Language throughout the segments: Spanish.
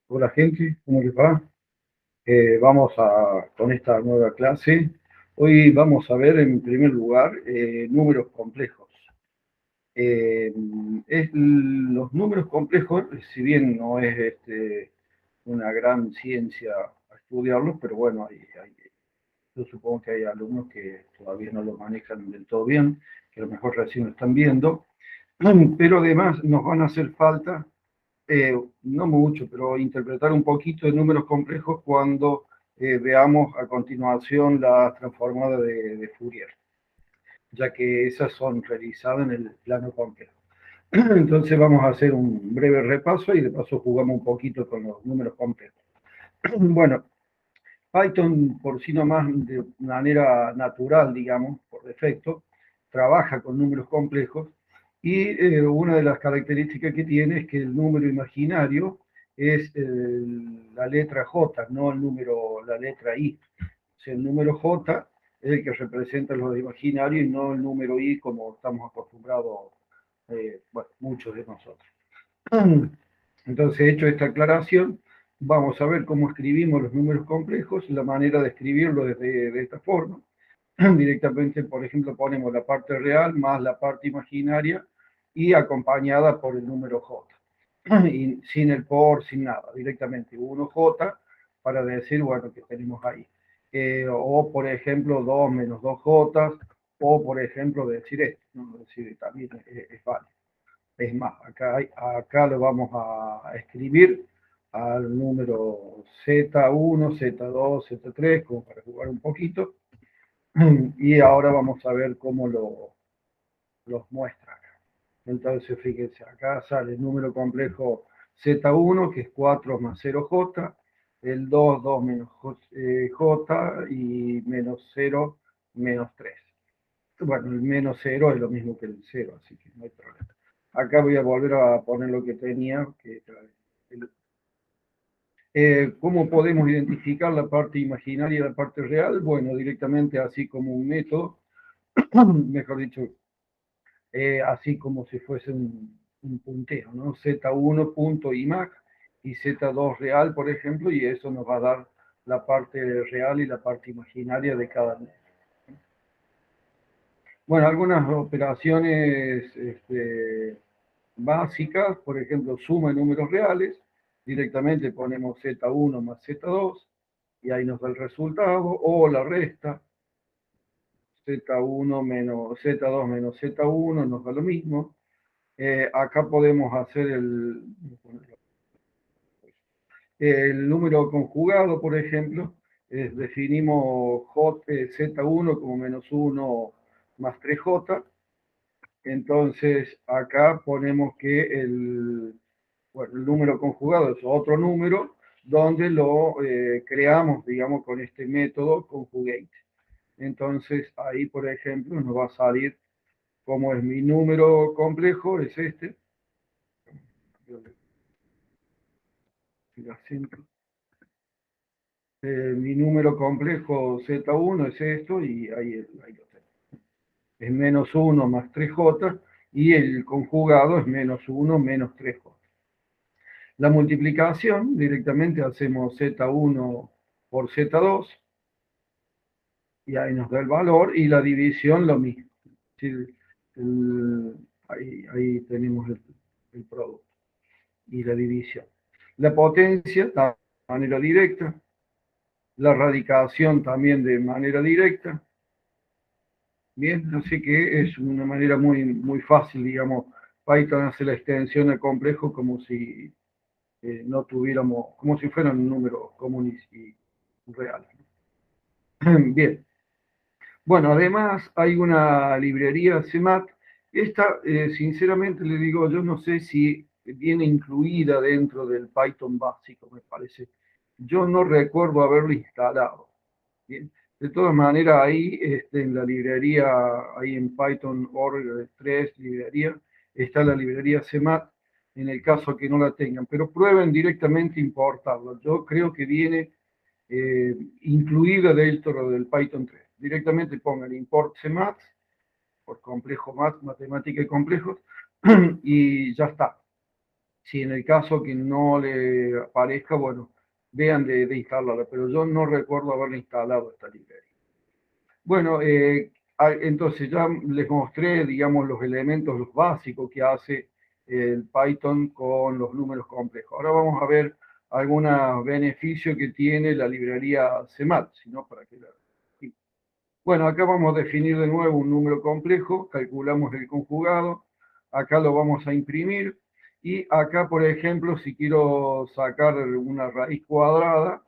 Hola gente, ¿cómo les va? Con esta nueva clase. Hoy vamos a ver en primer lugar números complejos. Los números complejos, si bien no es una gran ciencia estudiarlos, pero bueno, yo supongo que hay alumnos que todavía no lo manejan del todo bien, que a lo mejor recién lo están viendo, pero además nos van a hacer falta no mucho, pero interpretar un poquito de números complejos cuando veamos a continuación la transformada de Fourier, ya que esas son realizadas en el plano complejo. Entonces vamos a hacer un breve repaso y de paso jugamos un poquito con los números complejos. Bueno, Python por sí nomás de manera natural, digamos, por defecto, trabaja con números complejos y una de las características que tiene es que el número imaginario es la letra J, no la letra I. O sea, el número J es el que representa los imaginarios y no el número I como estamos acostumbrados, bueno, muchos de nosotros. Entonces, hecho esta aclaración, vamos a ver cómo escribimos los números complejos, la manera de escribirlo de esta forma. Directamente, por ejemplo, ponemos la parte real más la parte imaginaria y acompañada por el número J. Y sin el por, sin nada, directamente 1J para decir, bueno, que tenemos ahí. O, por ejemplo, 2 menos 2J, o, por ejemplo, decir esto, ¿no? Decir, también es válido. Es más, acá lo vamos a escribir al número Z1, Z2, Z3, como para jugar un poquito. Y ahora vamos a ver cómo los muestra acá. Entonces, fíjense, acá sale el número complejo Z1, que es 4 más 0J, el 2, 2 menos J y menos 0, menos 3. Bueno, el menos 0 es lo mismo que el 0, así que no hay problema. Acá voy a volver a poner lo que tenía, que ¿cómo podemos identificar la parte imaginaria y la parte real? Bueno, directamente así como un método, mejor dicho, así como si fuese un puntero, ¿no? Z1.imag y Z2 real, por ejemplo, y eso nos va a dar la parte real y la parte imaginaria de cada uno. Bueno, algunas operaciones básicas, por ejemplo, suma de números reales, directamente ponemos Z1 más Z2 y ahí nos da el resultado, o la resta, Z1 menos Z2 menos Z1 nos da lo mismo. Acá podemos hacer el número conjugado, por ejemplo, definimos Z1 como menos 1 más 3J. Entonces acá ponemos que bueno, el número conjugado es otro número donde lo creamos, digamos, con este método conjugate. Entonces ahí, por ejemplo, nos va a salir como es mi número complejo, es este. Mi número complejo Z1 es esto y ahí lo tengo. Es menos 1 más 3J y el conjugado es menos 1 menos 3J. La multiplicación, directamente hacemos Z1 por Z2 y ahí nos da el valor, y la división lo mismo. Ahí tenemos el producto y la división. La potencia, de manera directa, la radicación también de manera directa. Bien, así que es una manera muy, muy fácil, digamos. Python hace la extensión al complejo como si no tuviéramos, como si fueran números comunes y reales. Bien. Bueno, además hay una librería CMAT. Esta, sinceramente le digo, yo no sé si viene incluida dentro del Python básico, me parece. Yo no recuerdo haberlo instalado. Bien. De todas maneras, ahí en la librería, ahí en Python org 3 librería, está la librería CMAT, en el caso que no la tengan, pero prueben directamente importarlo. Yo creo que viene incluida dentro del Python 3. Directamente pongan import CMAT, por complejo más, matemática y complejos, y ya está. Si en el caso que no le aparezca, bueno, vean de instalarla, pero yo no recuerdo haberle instalado esta librería. Bueno, entonces ya les mostré, digamos, los elementos, los básicos que hace el Python con los números complejos. Ahora vamos a ver algunos beneficios que tiene la librería CMAT, sino para que la... Bueno, acá vamos a definir de nuevo un número complejo, calculamos el conjugado, acá lo vamos a imprimir, y acá, por ejemplo, si quiero sacar una raíz cuadrada,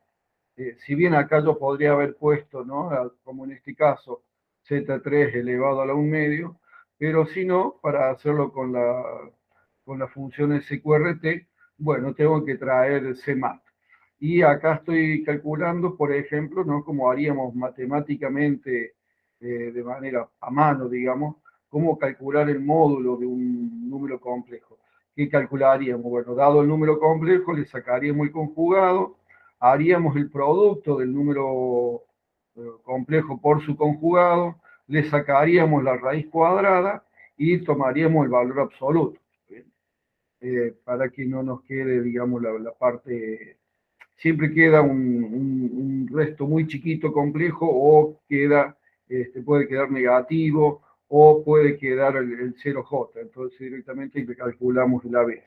si bien acá yo podría haber puesto, ¿no? Como en este caso, z3 elevado a la 1 medio, pero si no, para hacerlo con la función sqrt, bueno, tengo que traer cmat. Y acá estoy calculando, por ejemplo, ¿no? Como haríamos matemáticamente de manera a mano, digamos, cómo calcular el módulo de un número complejo. ¿Qué calcularíamos? Bueno, dado el número complejo, le sacaríamos el conjugado, haríamos el producto del número complejo por su conjugado, le sacaríamos la raíz cuadrada y tomaríamos el valor absoluto, para que no nos quede, digamos, la parte, siempre queda un resto muy chiquito complejo o queda, puede quedar negativo o puede quedar el 0J, entonces directamente le calculamos la vez.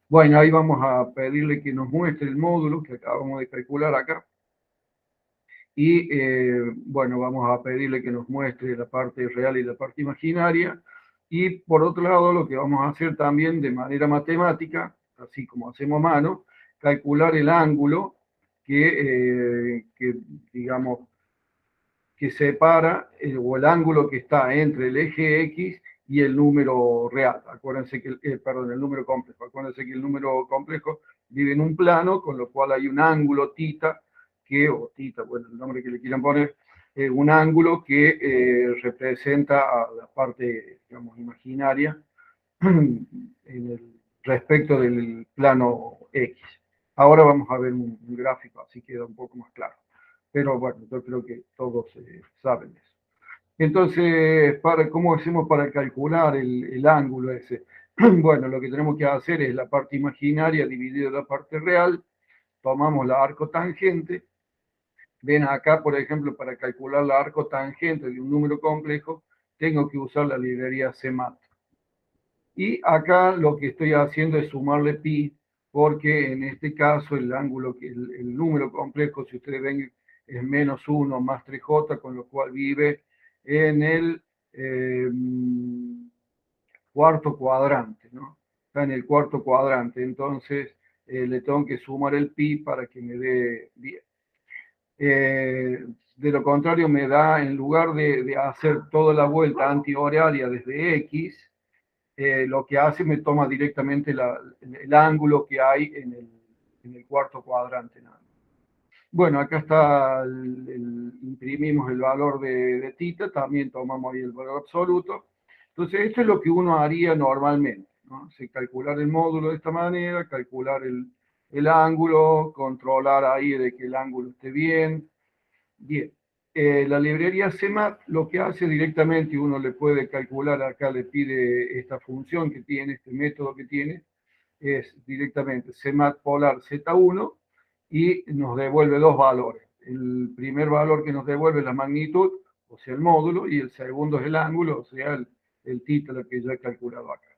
Bueno, ahí vamos a pedirle que nos muestre el módulo que acabamos de calcular acá. Y bueno, vamos a pedirle que nos muestre la parte real y la parte imaginaria. Y por otro lado, lo que vamos a hacer también de manera matemática, así como hacemos a mano, calcular el ángulo que digamos, que separa, o el ángulo que está entre el eje X y el número real. Acuérdense que, perdón, el número complejo. Acuérdense que el número complejo vive en un plano, con lo cual hay un ángulo tita, o tita, bueno, el nombre que le quieran poner, un ángulo que representa a la parte, digamos, imaginaria en respecto del plano X. Ahora vamos a ver un gráfico, así queda un poco más claro. Pero bueno, yo creo que todos saben eso. Entonces, ¿cómo hacemos para calcular el ángulo ese? Bueno, lo que tenemos que hacer es la parte imaginaria dividida la parte real, tomamos la arco tangente. Ven acá, por ejemplo, para calcular la arco tangente de un número complejo, tengo que usar la librería CMAT. Y acá lo que estoy haciendo es sumarle pi, porque en este caso el ángulo, el número complejo, si ustedes ven, es menos 1 más 3j, con lo cual vive en el cuarto cuadrante, ¿no? Está en el cuarto cuadrante, entonces le tengo que sumar el pi para que me dé 10. De lo contrario, me da, en lugar de hacer toda la vuelta antihoraria desde X, lo que hace me toma directamente el ángulo que hay en el cuarto cuadrante. Bueno, acá está, imprimimos el valor de tita, también tomamos ahí el valor absoluto. Entonces, esto es lo que uno haría normalmente, ¿no? Calcular el módulo de esta manera, calcular el ángulo, controlar ahí de que el ángulo esté bien. Bien, la librería CMAT lo que hace directamente, uno le puede calcular, acá le pide esta función que tiene, este método que tiene, es directamente CMAT polar Z1 y nos devuelve dos valores. El primer valor que nos devuelve es la magnitud, o sea, el módulo, y el segundo es el ángulo, o sea, el título que ya he calculado acá.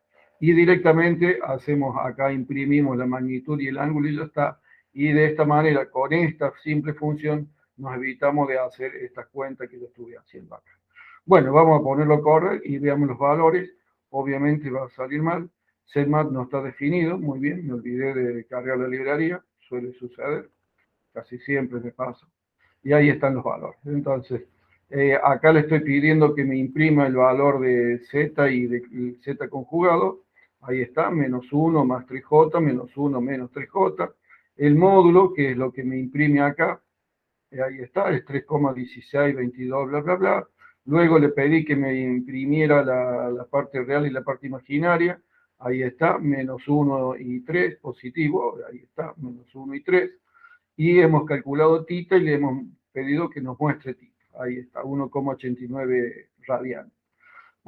Y directamente hacemos acá, imprimimos la magnitud y el ángulo y ya está. Y de esta manera, con esta simple función, nos evitamos de hacer estas cuentas que yo estuve haciendo acá. Bueno, vamos a ponerlo a correr y veamos los valores. Obviamente va a salir mal. CMAT no está definido, muy bien, me olvidé de cargar la librería, suele suceder, casi siempre me pasa. Y ahí están los valores. Entonces, acá le estoy pidiendo que me imprima el valor de Z y de Z conjugado. Ahí está, menos 1 más 3J, menos 1 menos 3J. El módulo, que es lo que me imprime acá, ahí está, es 3,1622, bla, bla, bla. Luego le pedí que me imprimiera la parte real y la parte imaginaria. Ahí está, menos 1 y 3, positivo. Ahí está, menos 1 y 3. Y hemos calculado tita y le hemos pedido que nos muestre tita. Ahí está, 1,89 radianes.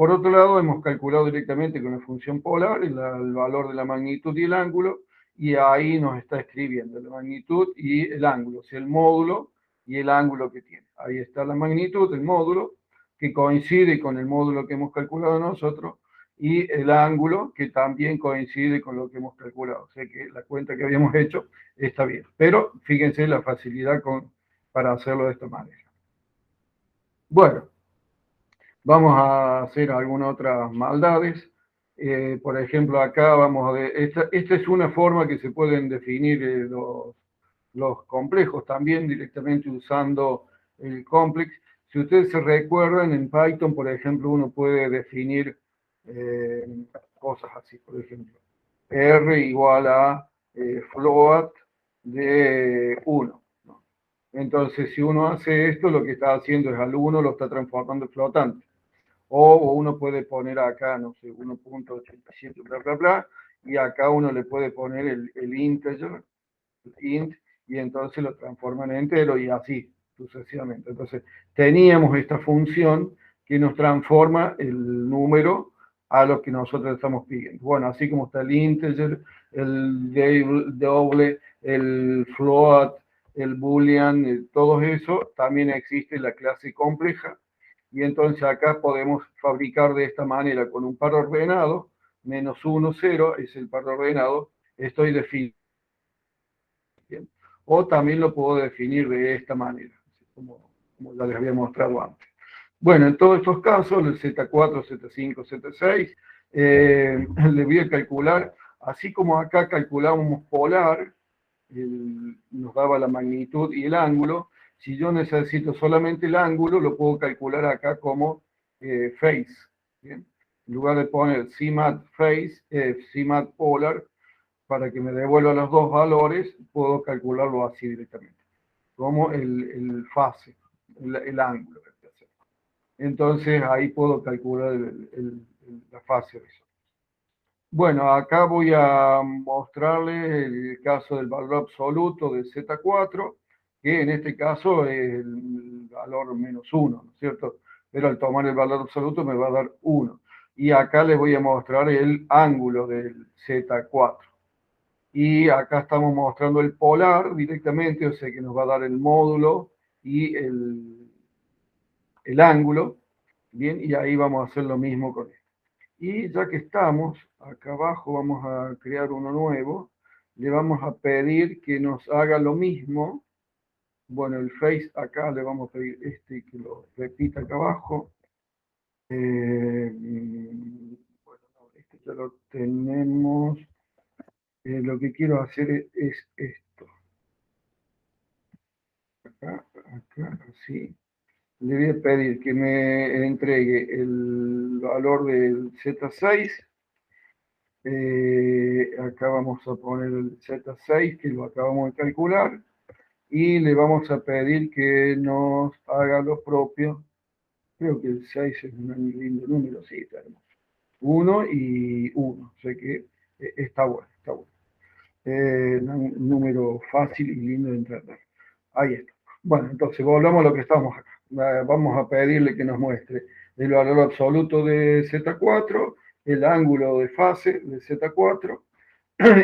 Por otro lado, hemos calculado directamente con la función polar el valor de la magnitud y el ángulo, y ahí nos está escribiendo la magnitud y el ángulo, o sea, el módulo y el ángulo que tiene. Ahí está la magnitud, el módulo, que coincide con el módulo que hemos calculado nosotros, y el ángulo, que también coincide con lo que hemos calculado. O sea que la cuenta que habíamos hecho está bien. Pero fíjense la facilidad para hacerlo de esta manera. Bueno, vamos a hacer algunas otras maldades. Por ejemplo, acá vamos a ver, esta es una forma que se pueden definir los complejos también directamente usando el complex. Si ustedes se recuerdan, en Python, por ejemplo, uno puede definir eh, cosas así, por ejemplo, R igual a float de 1. ¿No? Entonces, si uno hace esto, lo que está haciendo es al 1 lo está transformando en flotante. O uno puede poner acá, no sé, 1.87, bla, bla, bla, y acá uno le puede poner el integer, int, y entonces lo transforma en entero y así sucesivamente. Entonces, teníamos esta función que nos transforma el número a lo que nosotros estamos pidiendo. Bueno, así como está el integer, el doble, el float, el boolean, todo eso, también existe la clase compleja, y entonces acá podemos fabricar de esta manera con un par ordenado, -1, 0, es el par ordenado, estoy definiendo. O también lo puedo definir de esta manera, como ya les había mostrado antes. Bueno, en todos estos casos, el Z4, Z5, Z6, le voy a calcular, así como acá calculamos polar, nos daba la magnitud y el ángulo. Si yo necesito solamente el ángulo, lo puedo calcular acá como phase. ¿Bien? En lugar de poner CMAT phase, CMAT polar, para que me devuelva los dos valores, puedo calcularlo así directamente, como el fase, el ángulo. Entonces ahí puedo calcular la fase de eso. Bueno, acá voy a mostrarles el caso del valor absoluto de Z4, que en este caso es el valor -1, ¿no es cierto? Pero al tomar el valor absoluto me va a dar 1. Y acá les voy a mostrar el ángulo del Z4. Y acá estamos mostrando el polar directamente, o sea que nos va a dar el módulo y el ángulo. Bien, y ahí vamos a hacer lo mismo con esto. Y ya que estamos, acá abajo vamos a crear uno nuevo. Le vamos a pedir que nos haga lo mismo. Bueno, el face acá le vamos a pedir que lo repita acá abajo. Bueno, este ya lo tenemos. Lo que quiero hacer es esto. Acá, así. Le voy a pedir que me entregue el valor del Z6. Acá vamos a poner el Z6, que lo acabamos de calcular. Y le vamos a pedir que nos haga lo propio. Creo que el 6 es un lindo número, sí, está hermoso. 1 y 1, o sea que está bueno, está bueno. Un número fácil y lindo de entender. Ahí está. Bueno, entonces volvamos a lo que estamos acá. Vamos a pedirle que nos muestre el valor absoluto de Z4, el ángulo de fase de Z4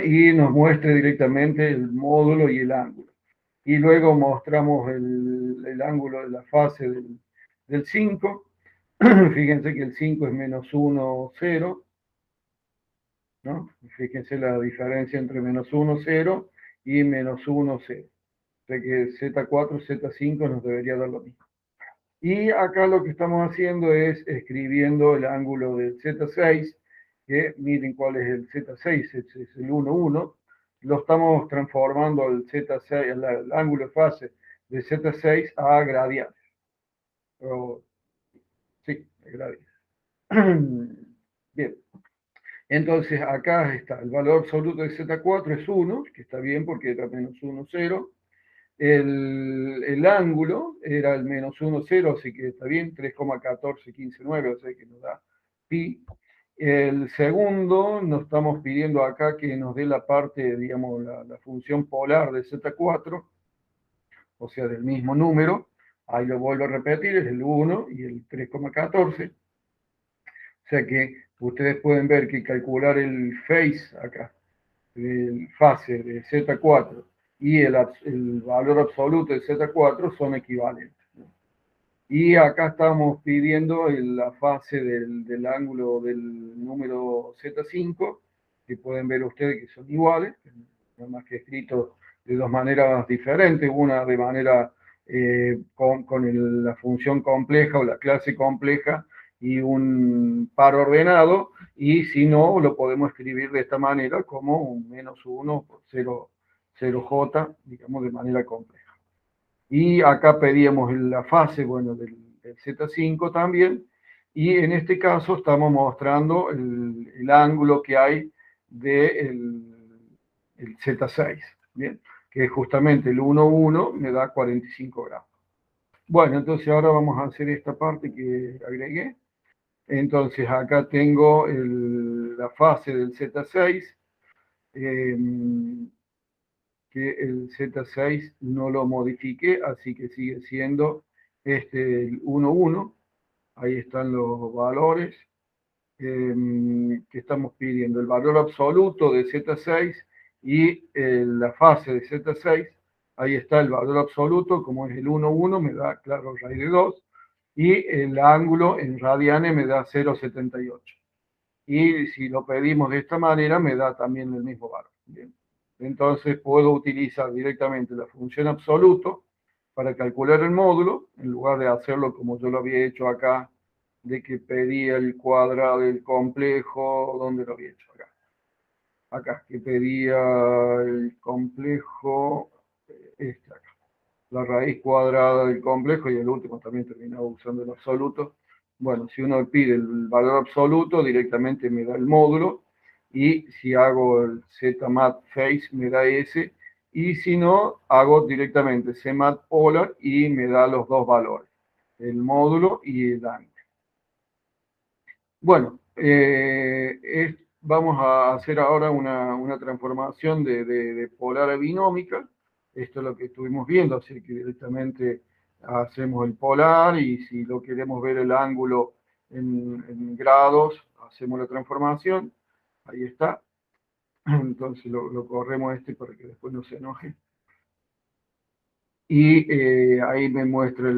y nos muestre directamente el módulo y el ángulo. Y luego mostramos el ángulo de la fase del 5. Fíjense que el 5 es -1, 0. ¿No? Fíjense la diferencia entre -1, 0 y -1, 0. O sea que Z4, Z5 nos debería dar lo mismo. Y acá lo que estamos haciendo es escribiendo el ángulo del Z6, que miren cuál es el Z6, es el 1, 1. Lo estamos transformando al Z6, el ángulo de fase de Z6 a gradianes. Sí, gradianes. Bien. Entonces acá está, el valor absoluto de Z4 es 1, que está bien porque era -1, 0. El ángulo era el -1, 0, así que está bien, 3,14159, o sea que nos da pi. El segundo, nos estamos pidiendo acá que nos dé la parte, digamos, la función polar de Z4, o sea, del mismo número. Ahí lo vuelvo a repetir, es el 1 y el 3,14. O sea que ustedes pueden ver que calcular el phase acá, el fase de Z4 y el valor absoluto de Z4 son equivalentes. Y acá estamos pidiendo la fase del ángulo del número Z5, que pueden ver ustedes que son iguales, nada más que escrito de dos maneras diferentes, una de manera con la función compleja o la clase compleja y un par ordenado, y si no, lo podemos escribir de esta manera como un -1 por 0J, digamos, de manera compleja. Y acá pedíamos la fase, bueno, del Z5 también, y en este caso estamos mostrando el ángulo que hay del el Z6, ¿bien? Que es justamente el 1,1 me da 45 grados. Bueno, entonces ahora vamos a hacer esta parte que agregué. Entonces acá tengo la fase del Z6, que el Z6 no lo modifique, así que sigue siendo el 1,1. Ahí están los valores que estamos pidiendo. El valor absoluto de Z6 y la fase de Z6. Ahí está el valor absoluto, como es el 1,1, me da, claro, raíz de 2. Y el ángulo en radianes me da 0,78. Y si lo pedimos de esta manera, me da también el mismo valor. Bien. Entonces puedo utilizar directamente la función absoluto para calcular el módulo, en lugar de hacerlo como yo lo había hecho acá, de que pedía el cuadrado del complejo, ¿dónde lo había hecho? Acá. Acá, que pedía el complejo, acá. La raíz cuadrada del complejo, y el último también terminaba usando el absoluto. Bueno, si uno pide el valor absoluto, directamente me da el módulo, y si hago el ZMAT phase me da ese, y si no, hago directamente CMAT polar y me da los dos valores, el módulo y el ángulo. Bueno, vamos a hacer ahora una transformación de polar a binómica. Esto es lo que estuvimos viendo, así que directamente hacemos el polar, y si lo queremos ver el ángulo en grados, hacemos la transformación. Ahí está. Entonces lo corremos para que después no se enoje. Y ahí me muestra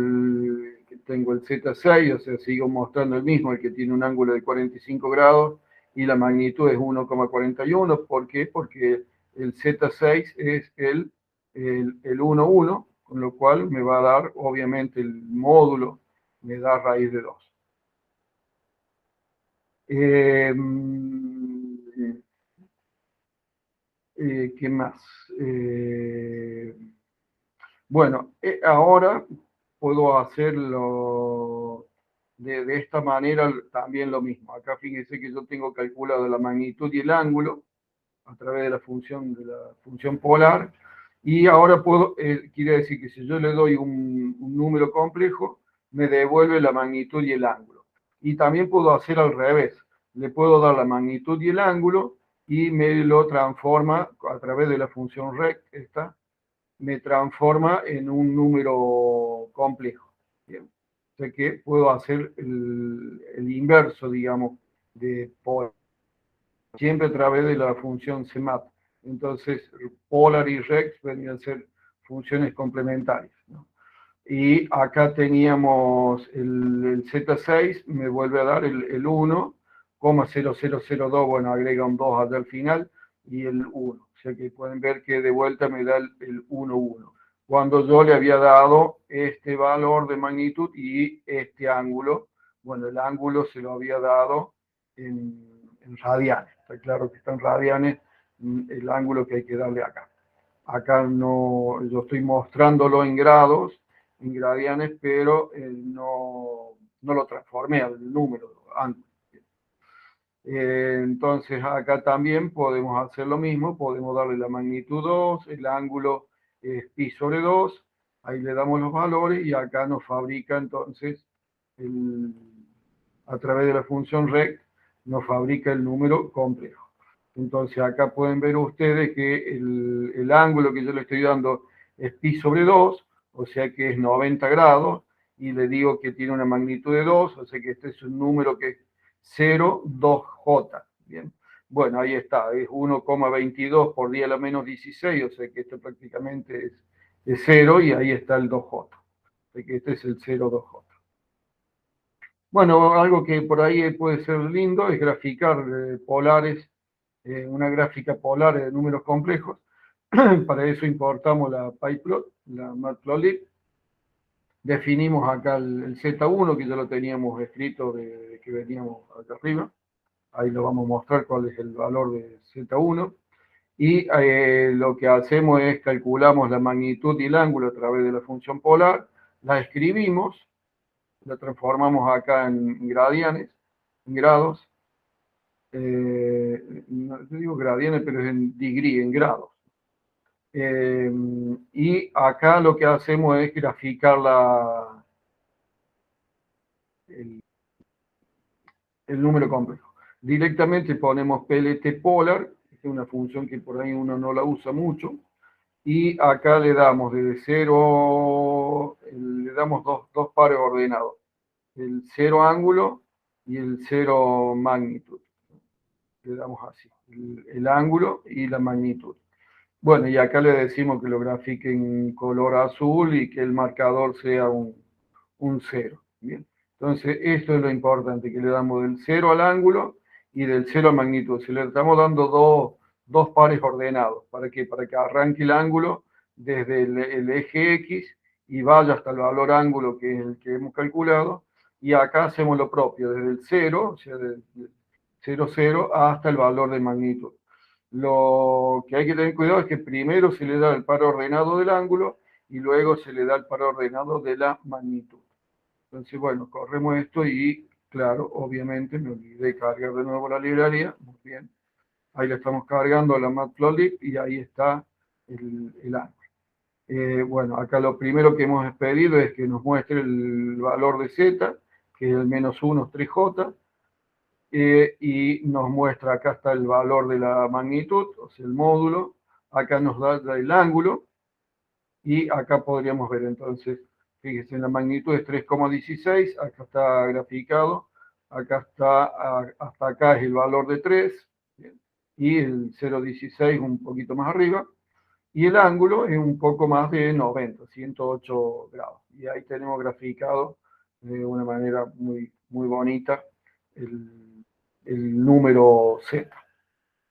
que tengo el Z6, o sea, sigo mostrando el mismo, el que tiene un ángulo de 45 grados y la magnitud es 1,41. ¿Por qué? Porque el Z6 es el 1,1, con lo cual me va a dar, obviamente, el módulo me da raíz de 2. ¿Qué más? Bueno, ahora puedo hacerlo de esta manera también lo mismo. Acá fíjense que yo tengo calculado la magnitud y el ángulo a través de la función polar, y ahora quiere decir que si yo le doy un número complejo, me devuelve la magnitud y el ángulo. Y también puedo hacer al revés. Le puedo dar la magnitud y el ángulo y me lo transforma a través de la función rect, me transforma en un número complejo. Bien. O sea que puedo hacer el inverso, digamos, de polar, siempre a través de la función CMAP. Entonces, polar y rex vendrían a ser funciones complementarias, ¿no? Y acá teníamos el Z6, me vuelve a dar el 1,0002, bueno, agrega un 2 allá al final, y el 1. O sea que pueden ver que de vuelta me da el 1,1. Cuando yo le había dado este valor de magnitud y este ángulo, bueno, el ángulo se lo había dado en radianes. Está claro que está en radianes el ángulo que hay que darle acá. Acá no, yo estoy mostrándolo en grados, en gradianes, pero no lo transformé al número antes. Entonces acá también podemos hacer lo mismo, podemos darle la magnitud 2, el ángulo es pi sobre 2, ahí le damos los valores y acá nos fabrica entonces, a través de la función rect, nos fabrica el número complejo. Entonces acá pueden ver ustedes que el ángulo que yo le estoy dando es pi sobre 2, o sea que es 90 grados, y le digo que tiene una magnitud de 2, o sea que este es un número que 0,2J. Bien. Bueno, ahí está, es 1,22 por 10 a la menos 16, o sea que esto prácticamente es 0 y ahí está el 2J. O sea que este es el 0,2J. Bueno, algo que por ahí puede ser lindo es graficar polares, una gráfica polar de números complejos. Para eso importamos la PyPlot, la Matplotlib. Definimos acá el Z1, que ya lo teníamos escrito de que veníamos acá arriba. Ahí lo vamos a mostrar cuál es el valor de Z1. Y lo que hacemos es calculamos la magnitud y el ángulo a través de la función polar, la escribimos, la transformamos acá en gradianes, en grados. No digo gradianes, pero es en degree, en grados. Y acá lo que hacemos es graficar el número complejo. Directamente ponemos PLT polar, que es una función que por ahí uno no la usa mucho, y acá le damos desde 0, le damos dos pares ordenados, el 0 ángulo y el 0 magnitud. Le damos así, el ángulo y la magnitud. Bueno, y acá le decimos que lo grafique en color azul y que el marcador sea un 0. Bien. Entonces, esto es lo importante, que le damos del 0 al ángulo y del 0 a magnitud. Si le estamos dando dos pares ordenados. ¿Para qué? Para que arranque el ángulo desde el eje X y vaya hasta el valor ángulo, que es el que hemos calculado. Y acá hacemos lo propio, desde el 0, o sea, del 0, 0 hasta el valor de magnitud. Lo que hay que tener cuidado es que primero se le da el par ordenado del ángulo y luego se le da el par ordenado de la magnitud. Entonces, bueno, corremos esto y, claro, obviamente me olvidé cargar de nuevo la librería. Muy bien. Ahí la estamos cargando a la Matplotlib y ahí está el ángulo. Bueno, acá lo primero que hemos pedido es que nos muestre el valor de Z, que es el -1, 3J. Y nos muestra, acá está el valor de la magnitud, o sea, el módulo, acá nos da el ángulo, y acá podríamos ver entonces, fíjense, la magnitud es 3,16, acá está graficado, acá está, hasta acá es el valor de 3, y el 0,16 un poquito más arriba, y el ángulo es un poco más de 90, 108 grados. Y ahí tenemos graficado de una manera muy, muy bonita el número Z,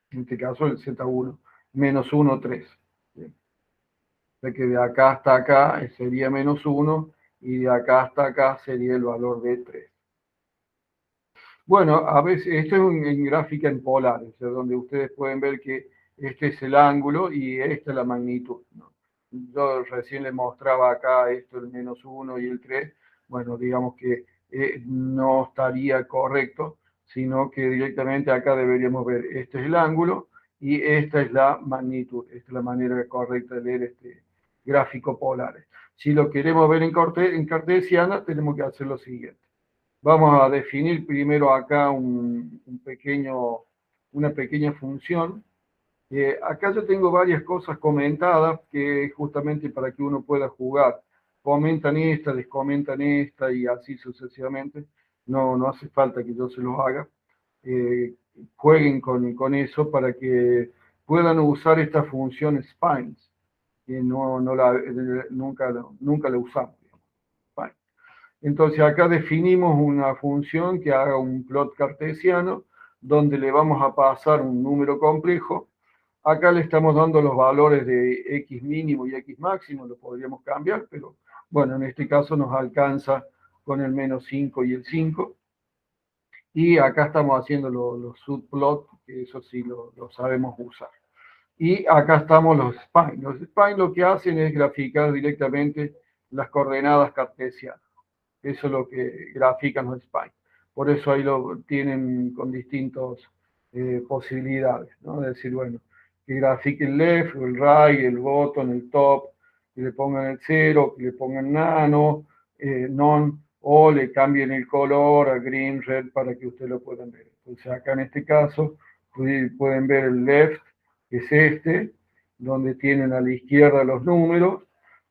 en este caso el Z1, -1, 3. Bien. O sea que de acá hasta acá sería -1 y de acá hasta acá sería el valor de 3. Bueno, a veces esto es en gráfica en polares, o sea, donde ustedes pueden ver que este es el ángulo y esta es la magnitud, ¿no? Yo recién les mostraba acá esto, el -1 y el 3. Bueno, digamos que no estaría correcto, sino que directamente acá deberíamos ver, este es el ángulo y esta es la magnitud. Esta es la manera correcta de leer este gráfico polares. Si lo queremos ver en cartesiana, tenemos que hacer lo siguiente. Vamos a definir primero acá una pequeña función. Acá yo tengo varias cosas comentadas que justamente para que uno pueda jugar. Comentan esta, descomentan esta y así sucesivamente. No hace falta que yo se los haga. Jueguen con eso para que puedan usar esta función spines, que nunca la usamos. Entonces acá definimos una función que haga un plot cartesiano donde le vamos a pasar un número complejo. Acá le estamos dando los valores de x mínimo y x máximo, lo podríamos cambiar, pero bueno, en este caso nos alcanza con el -5 y el 5. Y acá estamos haciendo los subplots, que eso sí lo sabemos usar. Y acá estamos los spines. Los spines lo que hacen es graficar directamente las coordenadas cartesianas. Eso es lo que grafican los spines. Por eso ahí lo tienen con distintas posibilidades, ¿no? Es decir, bueno, que grafique el left, el right, el bottom, el top, que le pongan el 0, que le pongan nano, non, o le cambien el color a green, red, para que ustedes lo puedan ver. Entonces acá en este caso pueden ver el left, que es este, donde tienen a la izquierda los números,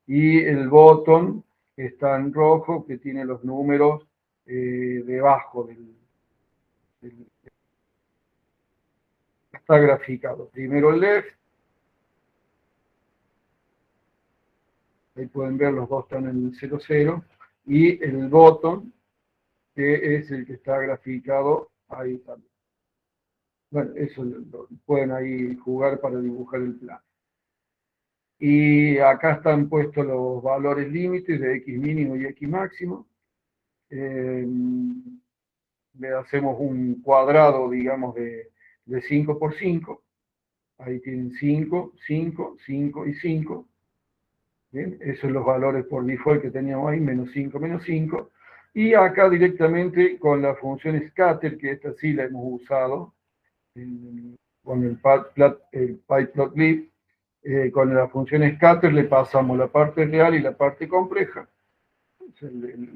y el bottom, que está en rojo, que tiene los números debajo está graficado. Primero el left, ahí pueden ver los dos están en el 0,0, y el bottom, que es el que está graficado ahí también. Bueno, eso lo pueden ahí jugar para dibujar el plano. Y acá están puestos los valores límites de x mínimo y x máximo. Le hacemos un cuadrado, digamos, de 5 por 5. Ahí tienen 5, 5, 5 y 5. ¿Bien? Esos son los valores por default que teníamos ahí, menos 5, menos 5. Y acá directamente con la función scatter, que esta sí la hemos usado, con el pyplotlib, con la función scatter le pasamos la parte real y la parte compleja,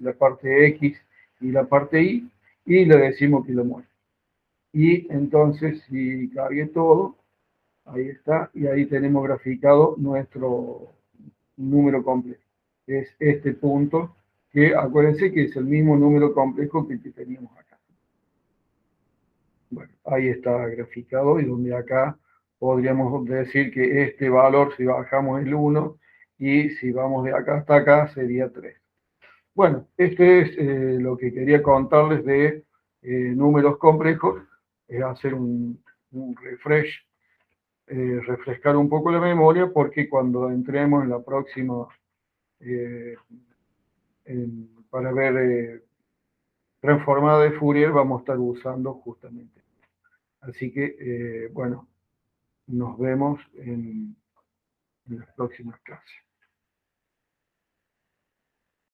la parte X y la parte Y, y le decimos que lo muestre. Y entonces, si cargue todo, ahí está, y ahí tenemos graficado nuestro número complejo. Es este punto, que acuérdense que es el mismo número complejo que el que teníamos acá. Bueno, ahí está graficado, y donde acá podríamos decir que este valor, si bajamos el 1, y si vamos de acá hasta acá, sería 3. Bueno, este es lo que quería contarles de números complejos, es hacer un refresh, refrescar un poco la memoria, porque cuando entremos en la próxima, para ver transformada de Fourier, vamos a estar usando justamente. Así que, bueno, nos vemos en las próximas clases.